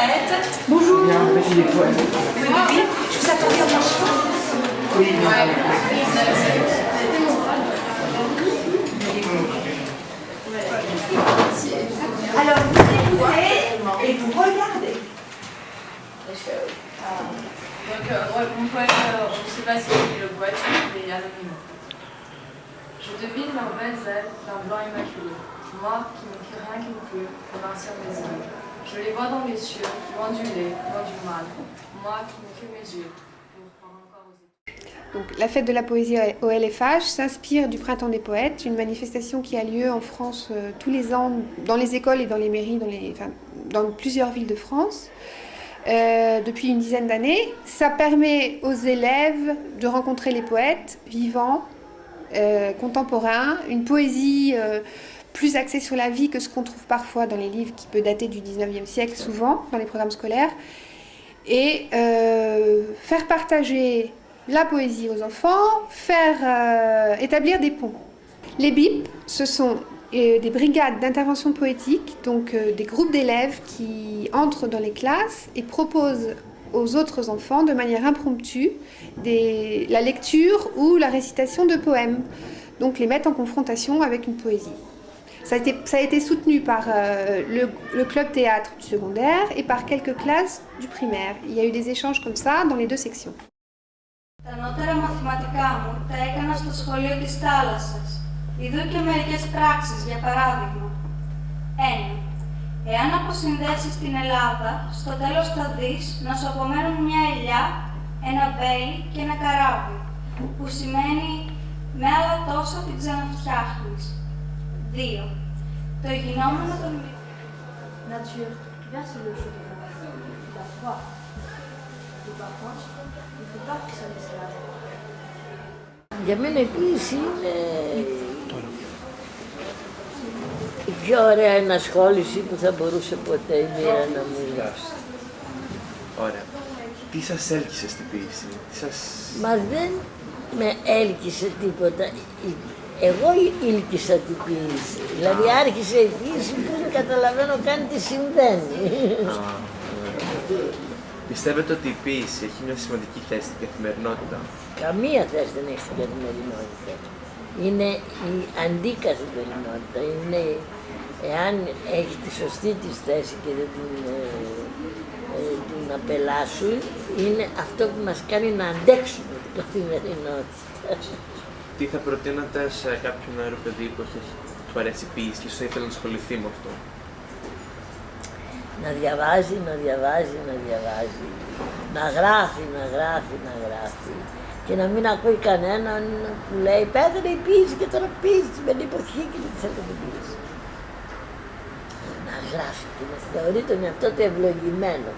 poète. Bonjour. Je vous attendais en marchant. Oui. Alors vous écoutez et vous regardez. Donc, mon poète, je ne sais pas si c'est le poète, mais anonyme. Je devine leurs belles ailes d'un blanc immaculé. Moi qui n'écris rien qui me pleut, pour mincir mes yeux. Je les vois dans les cieux, loin du lait, loin du mal. Moi qui n'ai que mes yeux, pour prendre encore aux études. Donc, la fête de la poésie au LFH s'inspire du Printemps des poètes, une manifestation qui a lieu en France tous les ans dans les écoles et dans les mairies, dans plusieurs villes de France. Depuis une dizaine d'années. Ça permet aux élèves de rencontrer les poètes vivants, contemporains, une poésie plus axée sur la vie que ce qu'on trouve parfois dans les livres qui peut dater du 19e siècle, souvent, dans les programmes scolaires, et faire partager la poésie aux enfants, établir des ponts. Les BIP, ce sont des brigades d'intervention poétique, donc des groupes d'élèves qui entrent dans les classes et proposent aux autres enfants de manière impromptue la lecture ou la récitation de poèmes, donc les mettent en confrontation avec une poésie. Ça a été soutenu par le club théâtre du secondaire et par quelques classes du primaire. Il y a eu des échanges comme ça dans les deux sections. Τα νότερα μαθηματικά μου τα έκανα στο σχολείο της θάλασσας. Ιδού και μερικές πράξεις, για παράδειγμα. 1. Εάν αποσυνδέσεις την Ελλάδα, στο τέλος θα δεις να σου απομένουν μια ελιά, ένα βέλη και ένα καράβι, που σημαίνει με άλλα τόσα την ξαναφτιάχνεις. 2. Το γινόμενο των Nature, verse le jeu de la foi. Et par contre, il ne faut pas que ça laisse là. Για μένα η ποίηση είναι η πιο ωραία ενασχόληση που θα μπορούσε ποτέ η μοίρα να μου δώσει. Ωραία. Τι σας έλκυσε στην ποίηση, Μα δεν με έλκυσε τίποτα. Εγώ ήλκυσα την ποίηση. Δηλαδή άρχισε η ποίηση που δεν καταλαβαίνω καν τι συμβαίνει. Πιστεύετε ότι η ποίηση έχει μια σημαντική θέση στην καθημερινότητα? Καμία θέση δεν έχει στην καθημερινότητα. Είναι η αντικαθημερινότητα. Είναι, εάν έχει τη σωστή της θέση και δεν την απελάσουν, είναι αυτό που μας κάνει να αντέξουμε την καθημερινότητα. Τι θα προτείνατε σε κάποιον νεαρό παιδί που του αρέσει η ποίηση και ίσως θα ήθελε να ασχοληθεί με αυτό? Να διαβάζει, να διαβάζει, να διαβάζει, να γράφει, να γράφει, να γράφει και να μην ακούει κανέναν που λέει «Πέθανε η ποίηση και τώρα ποίηση στην εποχή και δεν θέλετε την ποίηση». Να γράφει και να θεωρεί τον εαυτό του ευλογημένο.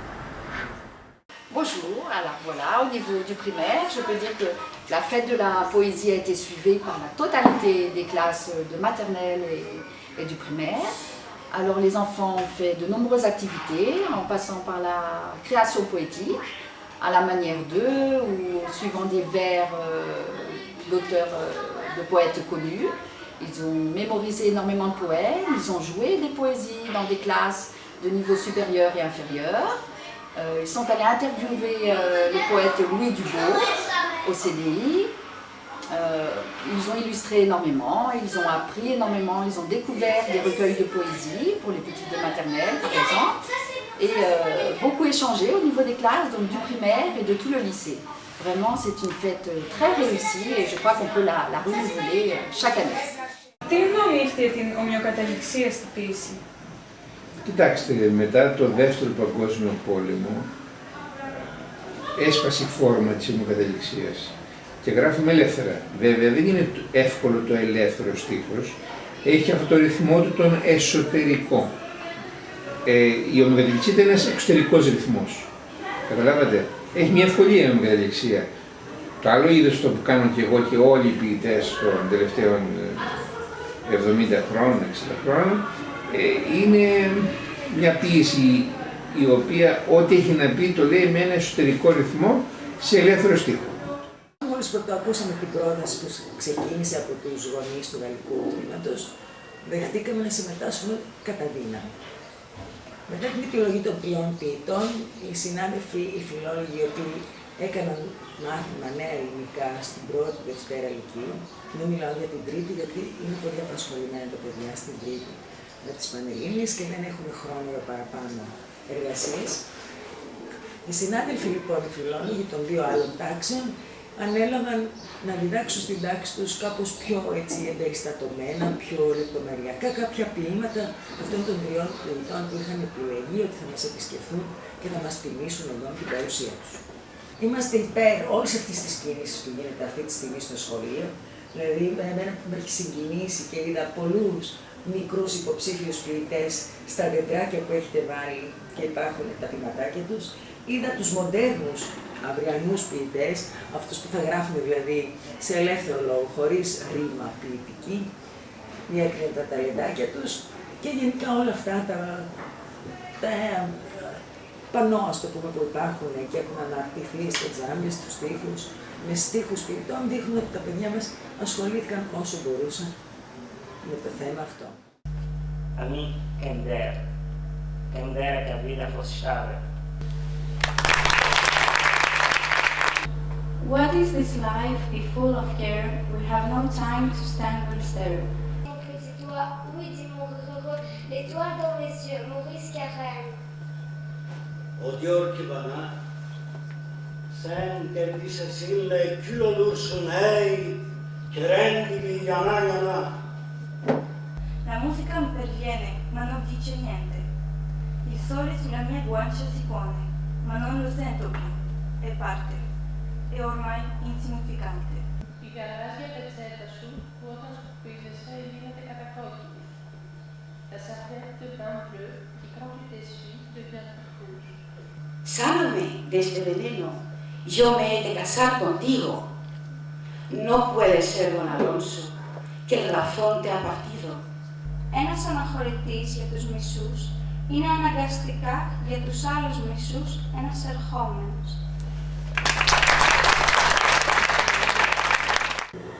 Bonjour, alors voilà, au niveau du primaire, je peux dire que la fête de la poésie a été suivie par la totalité des classes de maternelle et du primaire. Alors les enfants ont fait de nombreuses activités en passant par la création poétique, à la manière d'eux ou suivant des vers d'auteurs, de poètes connus. Ils ont mémorisé énormément de poèmes, ils ont joué des poésies dans des classes de niveau supérieur et inférieur. Ils sont allés interviewer le poète Louis Dubourg au CDI. Ils ont illustré énormément, ils ont appris énormément, ils ont découvert des recueils de poésie pour les petites de maternelle, par exemple, et beaucoup échangé au niveau des classes, donc du primaire et de tout le lycée. Vraiment, c'est une fête très réussie et je crois qu'on peut la renouveler chaque année. Τι γνώμη έχετε για την ομοιοκαταληξία στην ποίηση? Κοιτάξτε, μετά το Δεύτερο Παγκόσμιο Πόλεμο έσπασε η φόρμα της ομοιοκαταληξίας και γράφουμε ελεύθερα. Βέβαια δεν είναι εύκολο το ελεύθερο στίχος, έχει αυτό το ρυθμό του τον εσωτερικό. Η ομοιοκαταληξία είναι ένας εξωτερικός ρυθμός. Καταλάβατε, έχει μια ευκολία η ομοιοκαταληξία. Το άλλο είδος το που κάνω και εγώ και όλοι οι ποιητές των τελευταίων 70 χρόνων, 60 χρόνων, είναι μια ποίηση η οποία ό,τι έχει να πει το λέει με ένα εσωτερικό ρυθμό σε ελεύθερο στίχο. Μόλις ακούσαμε την πρόταση που ξεκίνησε από τους γονείς του γαλλικού τμήματος, δεχτήκαμε να συμμετάσχουμε κατά δύναμη. Μετά την επιλογή των τριών ποιητών, οι συνάδελφοι, οι φιλόλογοι, οι οποίοι έκαναν μάθημα νέα ελληνικά στην πρώτη Δευτέρα Λυκείου, δεν μιλάω για την τρίτη, γιατί είναι πολύ απασχολημένα τα παιδιά στην τρίτη με τις Πανελλήνιες και δεν έχουν χρόνο για παραπάνω εργασίες. Οι συνάδελφοι λοιπόν, οι φιλόλογοι των δύο άλλων τάξεων, ανέλαβαν να διδάξουν στην τάξη τους κάπως πιο εμπεριστατωμένα, πιο λεπτομεριακά, κάποια ποίηματα αυτών των τριών ποιητών που είχαν επιλεγεί ότι θα μας επισκεφθούν και θα μας τιμήσουν εδώ με την παρουσία τους. Είμαστε υπέρ όλης αυτής της κίνησης που γίνεται αυτή τη στιγμή στο σχολείο. Δηλαδή, εμένα που με έχει συγκινήσει και είδα πολλούς μικρούς υποψήφιους ποιητές στα τετράκια που έχετε βάλει και υπάρχουν τα ποιηματάκια τους. Είδα τους μοντέρνους αυριανούς ποιητές, αυτούς που θα γράφουν δηλαδή σε ελεύθερο λόγο, χωρίς ρήμα ποιητική, διέκρινε τα ταλεντάκια τους και γενικά όλα αυτά τα πανό, ας το πούμε, που υπάρχουν και έχουν αναρτηθεί στα τζάμια, στους τοίχους, με στίχους ποιητών, δείχνουν ότι τα παιδιά μας ασχολήθηκαν όσο μπορούσαν με το θέμα αυτό. Ami Endera que a vida fosse chave. What is this life, be full of care, we have no time to stand and stare. Dis-toi, oui, dis mon heureux, l'étoile dans les yeux, Maurice Carême. O diyor ki bana, sen kendi sesinle kül olursun hey, tren gibi yana yana. La musica mi perviene, ma non dice niente. Il sole sulla mia guancia si pone, ma non lo sento più, è parte. È ormai insignificante. Η γαλάζια πετσέτα σου που όταν σκουπίζεσαι γίνεται κατακόκκινη. Τα serviette de bain bleu qui quand tu t'essuies devient tout rouge. Sálvame de este veneno. Yo me he de casar contigo. No puedes ser don Alonso, que el razón te ha partido. Ένας αναχωρητής για τους μισούς είναι αναγκαστικά για τους άλλους μισούς ένας ερχόμενος.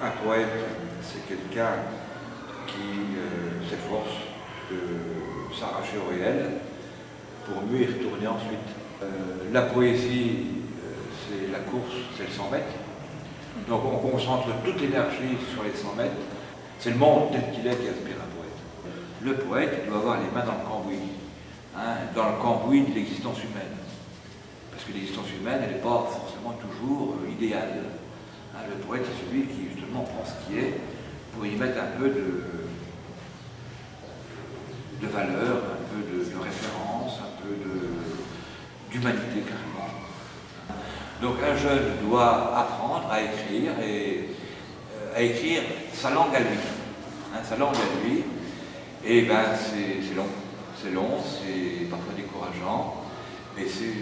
Un poète, c'est quelqu'un qui s'efforce de s'arracher au réel pour mieux y retourner ensuite. La poésie, c'est la course, c'est le 100 mètres. Donc on concentre toute l'énergie sur les 100 mètres. C'est le monde tel qu'il est qui inspire un poète. Le poète doit avoir les mains dans le cambouis, hein, dans le cambouis de l'existence humaine. Parce que l'existence humaine, elle n'est pas forcément toujours idéale. Le poète, c'est celui qui justement prend ce qui est pour y mettre un peu de valeur, un peu de référence, un peu d'humanité carrément. Donc un jeune doit apprendre à écrire sa langue à lui, hein, sa langue à lui. Et ben c'est long, c'est parfois décourageant, mais c'est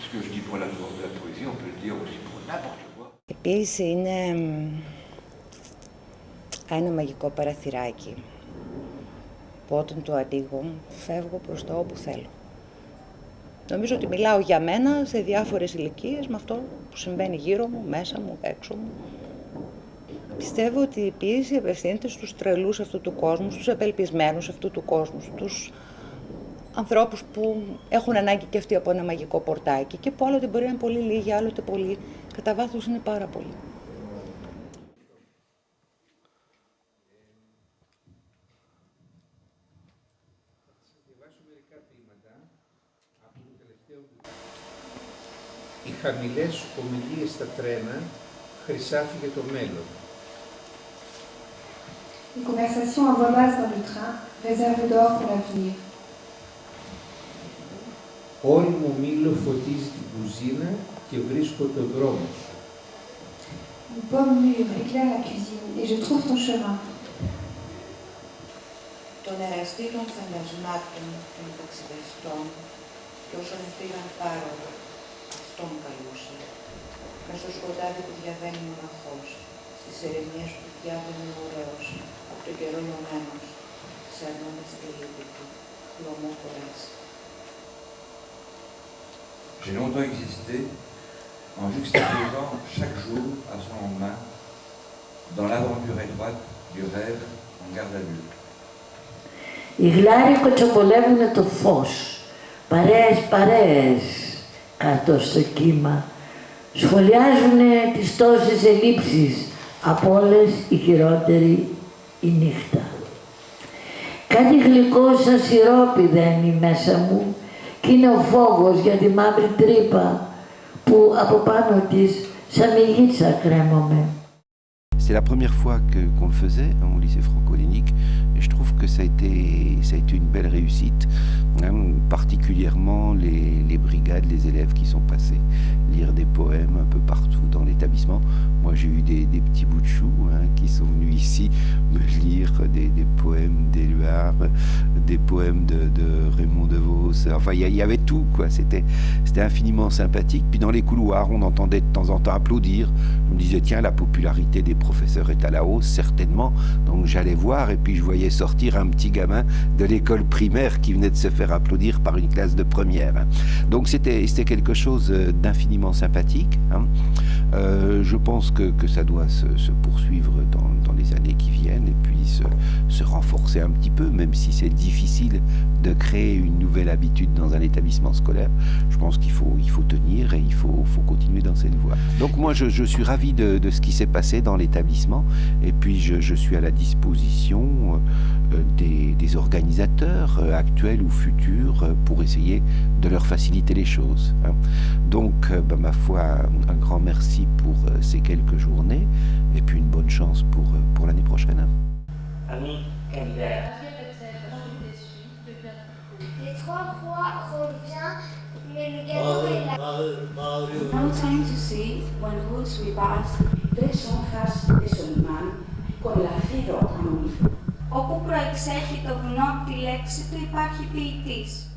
ce que je dis pour la poésie, on peut le dire aussi pour n'importe quoi. Η ποίηση είναι ένα μαγικό παραθυράκι που όταν το ανοίγω φεύγω προς το όπου θέλω. Νομίζω ότι μιλάω για μένα σε διάφορες ηλικίες με αυτό που συμβαίνει γύρω μου, μέσα μου, έξω μου. Πιστεύω ότι η ποίηση απευθύνεται στους τρελούς αυτού του κόσμου, στους απελπισμένους αυτού του κόσμου, στους ανθρώπους που έχουν ανάγκη και αυτοί από ένα μαγικό πορτάκι και που άλλοτε μπορεί να είναι πολύ λίγοι, άλλοτε πολύ, κατά βάθος είναι πάρα πολύ. Οι χαμηλές ομιλίες στα τρένα, χρυσάφι για το μέλλον. Les conversations à voix basse dans le train, réservées d'or pour l'avenir. Όριμο μήλο φωτίζει την κουζίνα και βρίσκω τον δρόμο σου. Une pomme mûre éclaire la cuisine et je trouve ton chemin. Των εραστήλων θαλασμάτων των ταξιδευτών και όσων πήγαν πάρω, αυτόν καλούσε. Μες στο σκοτάδι που διαβαίνει μοναχός, στις ερημιές που διάβαινε ωραίος, από τον καιρό λιωμένος, σέρνοντας τη λύπη του, χλωμό χωράσει. J'ai longtemps existé en juxtaposant chaque jour à son lendemain dans l'aventure étroite du rêve en garde à vue. Οι γλάροι κοτσοπολεύουνε το φως παρέες κάτω στο κύμα. Σχολιάζουν τις τόσες ελλείψεις, από όλες η χειρότερη η νύχτα. Κάτι γλυκό σαν σιρόπι δένει μέσα μου και είναι ο φόβος για τη μαύρη τρύπα που από πάνω της σαν μυγίτσα κρέμομαι. C'est la première fois qu'on le faisait au lycée franco-hellénique et je trouve que ça a été une belle réussite, hein, particulièrement les brigades, les élèves qui sont passés lire des poèmes un peu partout dans l'établissement. Moi j'ai eu des petits bouts de chou, hein, qui sont venus ici me lire des poèmes d'Éluard, des poèmes de Raymond DeVos, enfin il y avait tout, quoi. C'était infiniment sympathique. Puis dans les couloirs on entendait de temps en temps applaudir. Je me disais tiens, la popularité des professeur est à la hausse, certainement. Donc j'allais voir et puis je voyais sortir un petit gamin de l'école primaire qui venait de se faire applaudir par une classe de première. Donc c'était quelque chose d'infiniment sympathique. Hein. Je pense que ça doit se poursuivre dans les années qui viennent et puis se renforcer un petit peu, même si c'est difficile de créer une nouvelle habitude dans un établissement scolaire. Je pense qu'il faut tenir et il faut continuer dans cette voie. Donc moi je suis ravi de ce qui s'est passé dans l'établissement et puis je suis à la disposition des organisateurs actuels ou futurs pour essayer de leur faciliter les choses. Hein. Donc ma foi, un grand merci pour ces quelques journées et puis une bonne chance pour l'année prochaine. Ami Kender. Les trois rois revient, mais le gâteau est là. No time to see when roots rebuds, tres hojas de solmán con lacido anunciado. Όπου προεξέχει το βουνό τη λέξη του υπάρχει ποιητής.